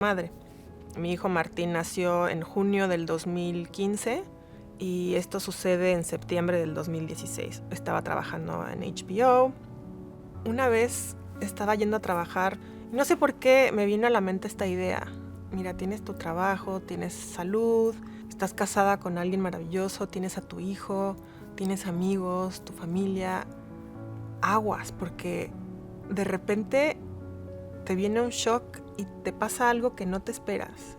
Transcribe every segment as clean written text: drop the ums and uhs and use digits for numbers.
madre. Mi hijo Martín nació en junio del 2015 y esto sucede en septiembre del 2016. Estaba trabajando en HBO. Una vez estaba yendo a trabajar y no sé por qué me vino a la mente esta idea. Mira, tienes tu trabajo, tienes salud, estás casada con alguien maravilloso, tienes a tu hijo, tienes amigos, tu familia. Aguas, porque de repente te viene un shock y te pasa algo que no te esperas.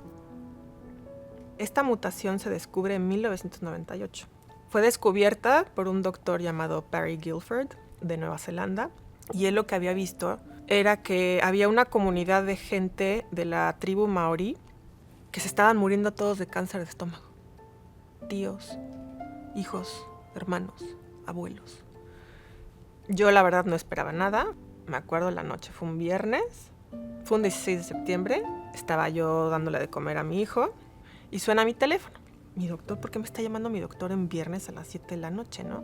Esta mutación se descubre en 1998. Fue descubierta por un doctor llamado Barry Guilford de Nueva Zelanda, y él lo que había visto era que había una comunidad de gente de la tribu maorí que se estaban muriendo todos de cáncer de estómago. Tíos, hijos, hermanos, abuelos. Yo la verdad no esperaba nada. Me acuerdo la noche, fue un viernes, fue un 16 de septiembre, estaba yo dándole de comer a mi hijo y suena mi teléfono. Mi doctor, ¿por qué me está llamando mi doctor en viernes a las 7 de la noche, no?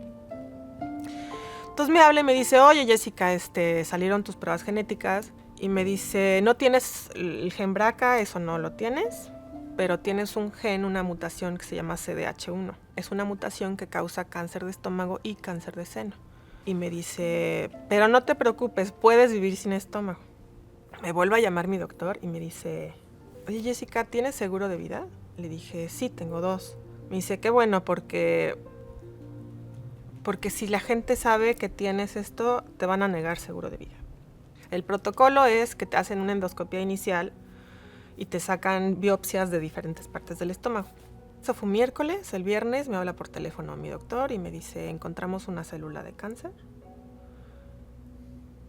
Entonces me habla y me dice, oye Jessica, salieron tus pruebas genéticas, y me dice, no tienes el gen BRCA, eso no lo tienes, pero tienes un gen, una mutación que se llama CDH1. Es una mutación que causa cáncer de estómago y cáncer de seno. Y me dice, pero no te preocupes, puedes vivir sin estómago. Me vuelve a llamar mi doctor y me dice, oye Jessica, ¿tienes seguro de vida? Le dije, sí, tengo 2. Me dice, qué bueno, porque si la gente sabe que tienes esto, te van a negar seguro de vida. El protocolo es que te hacen una endoscopia inicial y te sacan biopsias de diferentes partes del estómago. Eso fue un miércoles. El viernes me habla por teléfono mi doctor y me dice, encontramos una célula de cáncer.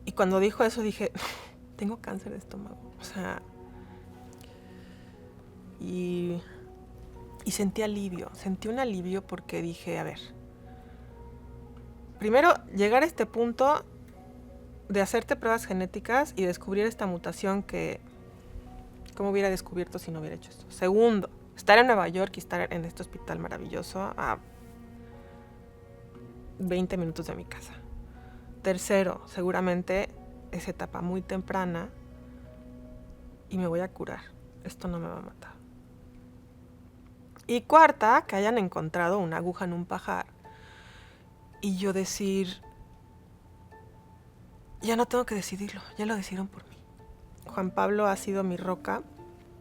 Y cuando dijo eso dije, tengo cáncer de estómago. O sea, y sentí alivio. Sentí un alivio porque dije, a ver, primero llegar a este punto de hacerte pruebas genéticas y descubrir esta mutación que, ¿cómo hubiera descubierto si no hubiera hecho esto? Segundo, estar en Nueva York y estar en este hospital maravilloso a 20 minutos de mi casa. Tercero, seguramente es etapa muy temprana y me voy a curar. Esto no me va a matar. Y cuarta, que hayan encontrado una aguja en un pajar y yo decir, ya no tengo que decidirlo, ya lo decidieron por mí. Juan Pablo ha sido mi roca.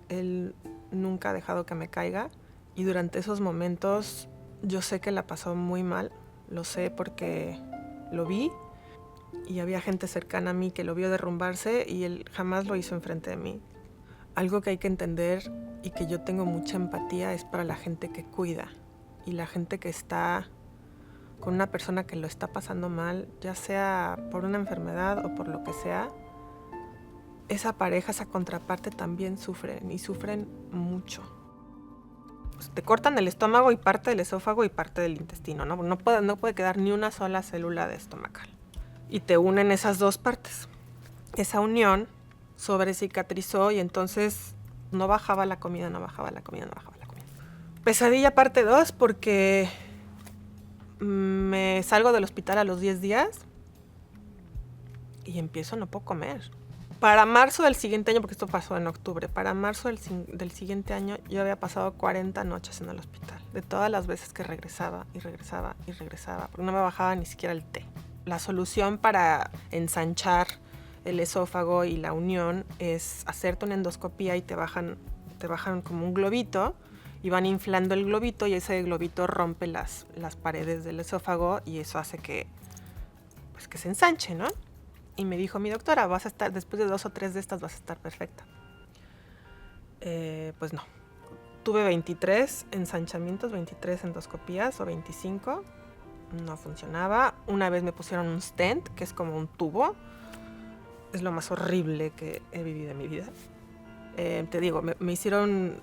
Él nunca ha dejado que me caiga y durante esos momentos yo sé que la pasó muy mal, lo sé porque lo vi y había gente cercana a mí que lo vio derrumbarse y él jamás lo hizo enfrente de mí. Algo que hay que entender y que yo tengo mucha empatía es para la gente que cuida y la gente que está con una persona que lo está pasando mal, ya sea por una enfermedad o por lo que sea. Esa pareja, esa contraparte también sufren y sufren mucho. Pues te cortan el estómago y parte del esófago y parte del intestino, ¿no? No puede quedar ni una sola célula de estomacal. Y te unen esas dos partes. Esa unión sobrecicatrizó y entonces no bajaba la comida. Pesadilla parte 2 porque me salgo del hospital a los 10 días y empiezo, no puedo comer. Para marzo del siguiente año, porque esto pasó en octubre, para marzo del siguiente año yo había pasado 40 noches en el hospital. De todas las veces que regresaba, porque no me bajaba ni siquiera el té. La solución para ensanchar el esófago y la unión es hacerte una endoscopía y te bajan como un globito y van inflando el globito y ese globito rompe las paredes del esófago y eso hace que se ensanche, ¿no? Y me dijo mi doctora, vas a estar, después de 2 o 3 de estas vas a estar perfecta. Pues no. Tuve 23 ensanchamientos, 23 endoscopías o 25. No funcionaba. Una vez me pusieron un stent, que es como un tubo. Es lo más horrible que he vivido en mi vida. Te digo, me hicieron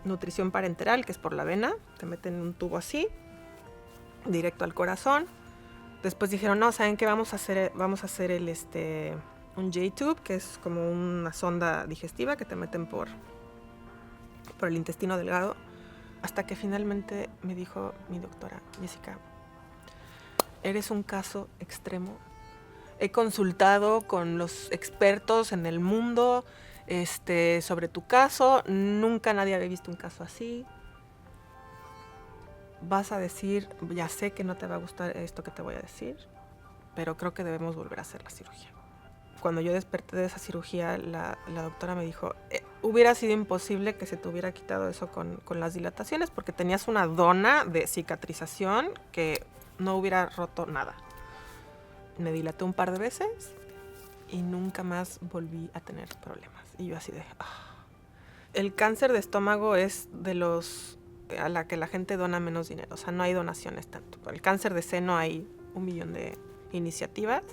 nutrición parenteral, que es por la vena. Te meten un tubo así, directo al corazón. Después dijeron, no, ¿saben qué? Vamos a hacer un J-tube, que es como una sonda digestiva que te meten por el intestino delgado. Hasta que finalmente me dijo mi doctora, Jessica, eres un caso extremo. He consultado con los expertos en el mundo, sobre tu caso. Nunca nadie había visto un caso así. Vas a decir, ya sé que no te va a gustar esto que te voy a decir, pero creo que debemos volver a hacer la cirugía. Cuando yo desperté de esa cirugía, la doctora me dijo, hubiera sido imposible que se te hubiera quitado eso con las dilataciones, porque tenías una dona de cicatrización que no hubiera roto nada. Me dilaté un par de veces y nunca más volví a tener problemas. Y yo así de... El cáncer de estómago es de los a la que la gente dona menos dinero. O sea, no hay donaciones tanto. Para el cáncer de seno hay 1 millón de iniciativas.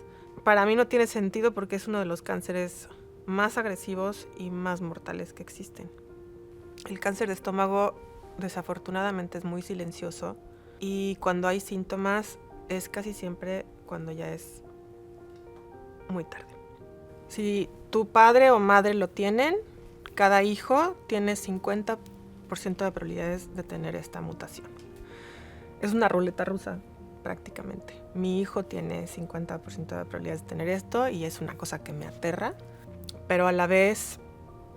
Para mí no tiene sentido porque es uno de los cánceres más agresivos y más mortales que existen. El cáncer de estómago desafortunadamente es muy silencioso y cuando hay síntomas es casi siempre cuando ya es muy tarde. Si tu padre o madre lo tienen, cada hijo tiene 50% de probabilidades de tener esta mutación. Es una ruleta rusa prácticamente. Mi hijo tiene 50% de probabilidades de tener esto y es una cosa que me aterra, pero a la vez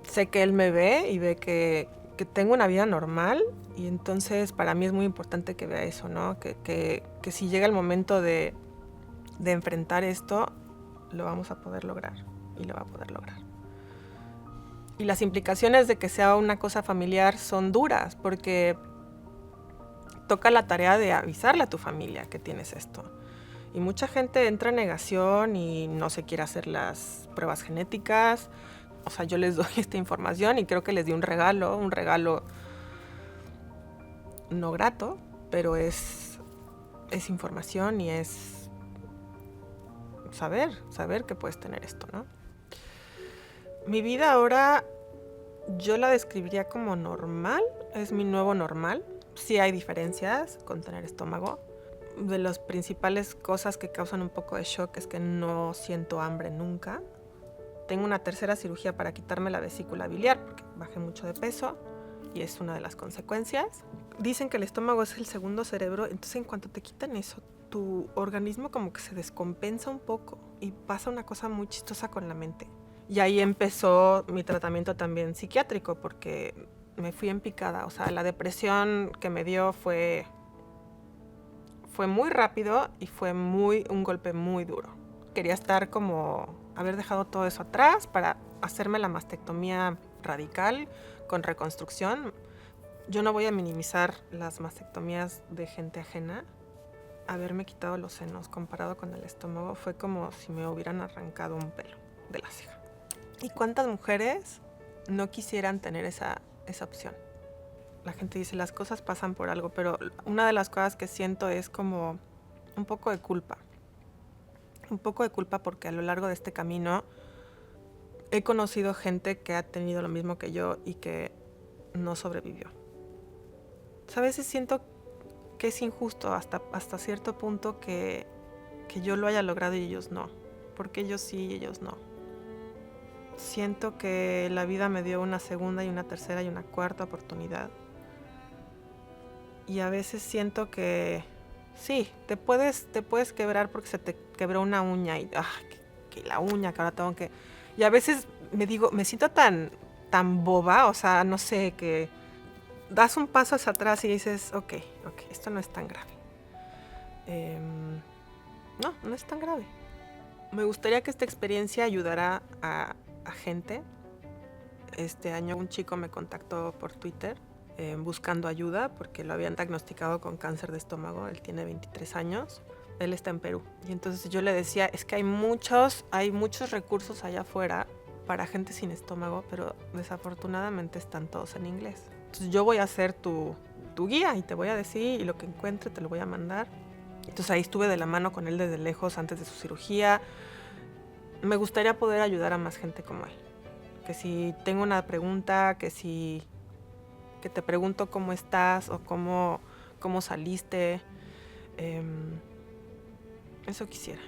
sé que él me ve y ve que tengo una vida normal y entonces para mí es muy importante que vea eso, ¿no? Que si llega el momento de enfrentar esto, lo vamos a poder lograr y lo va a poder lograr. Y las implicaciones de que sea una cosa familiar son duras porque toca la tarea de avisarle a tu familia que tienes esto. Y mucha gente entra en negación y no se quiere hacer las pruebas genéticas. O sea, yo les doy esta información y creo que les di un regalo no grato, pero es información y es saber que puedes tener esto, ¿no? Mi vida ahora yo la describiría como normal, es mi nuevo normal. Sí hay diferencias con tener estómago. De las principales cosas que causan un poco de shock es que no siento hambre nunca. Tengo una tercera cirugía para quitarme la vesícula biliar porque bajé mucho de peso y es una de las consecuencias. Dicen que el estómago es el segundo cerebro, entonces en cuanto te quitan eso, tu organismo como que se descompensa un poco y pasa una cosa muy chistosa con la mente. Y ahí empezó mi tratamiento también psiquiátrico porque me fui en picada. O sea, la depresión que me dio fue muy rápido y fue un golpe muy duro. Quería estar como haber dejado todo eso atrás para hacerme la mastectomía radical con reconstrucción. Yo no voy a minimizar las mastectomías de gente ajena. Haberme quitado los senos comparado con el estómago fue como si me hubieran arrancado un pelo de la ceja. ¿Y cuántas mujeres no quisieran tener esa opción? La gente dice, las cosas pasan por algo, pero una de las cosas que siento es como un poco de culpa. Un poco de culpa porque a lo largo de este camino he conocido gente que ha tenido lo mismo que yo y que no sobrevivió. O sea, a veces siento que es injusto hasta cierto punto que yo lo haya logrado y ellos no. Porque ellos sí y ellos no. Siento que la vida me dio una segunda y una tercera y una cuarta oportunidad. Y a veces siento que sí, te puedes quebrar porque se te quebró una uña y que la uña que ahora tengo que... Y a veces me siento tan boba, o sea, no sé, que das un paso hacia atrás y dices, ok, esto no es tan grave. No es tan grave. Me gustaría que esta experiencia ayudara a gente. Este año un chico me contactó por Twitter buscando ayuda porque lo habían diagnosticado con cáncer de estómago. Él tiene 23 años. Él está en Perú. Y entonces yo le decía, es que hay muchos recursos allá afuera para gente sin estómago, pero desafortunadamente están todos en inglés. Entonces yo voy a ser tu guía y te voy a decir y lo que encuentre te lo voy a mandar. Entonces ahí estuve de la mano con él desde lejos antes de su cirugía. Me gustaría poder ayudar a más gente como él. Que si tengo una pregunta, que te pregunto cómo estás o cómo saliste, eso quisiera.